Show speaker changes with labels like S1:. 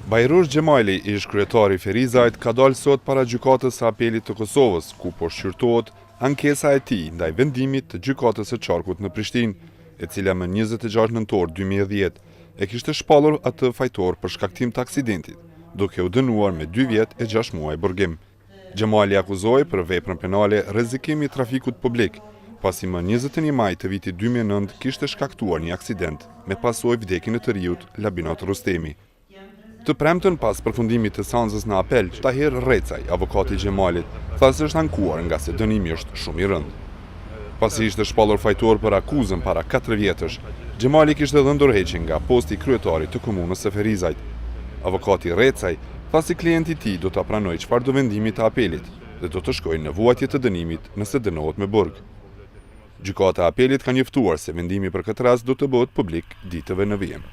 S1: Bajrur Gjemajli, ish kryetari i Ferizajt, ka dalë sot para gjykatës së apelit të Kosovës, ku po shqyrtohet ankesa e tij ndaj vendimit të gjykatës së Qarkut në Prishtinë, e cila më 26 nëntor 2010 e kishte shpallur atë fajtor për shkaktim të aksidentit, duke u dënuar me 2 vjet e 6 muaj burgim. Gjemajli akuzohej për veprën penale rrezikimi i trafikut publik, pasi më 21 maj të vitit 2009 kishte shkaktuar një aksident me pasojë vdekjen e të riut Labinot Rustemi. Të premten pas përfundimit të seancës në apel, Tahir Recaj, avokati i Gjemalit, tha se është ankuar nga se dënimi është shumë i rëndë. Pasi ishte shpallur fajtor për akuzën para 4 vjetësh, Gjemali kishte dhënë ndërheqje nga posti kryetarit të komunës së Ferizajt. Avokati Recaj tha se klienti i tij do ta pranojë çfarë do vendimi të apelit dhe do të shkojë në vuajtje të dënimit nëse dënohet me burg. Gjykata e apelit ka njoftuar se vendimi për këtë rast do të bëhet publik ditëve në vijim.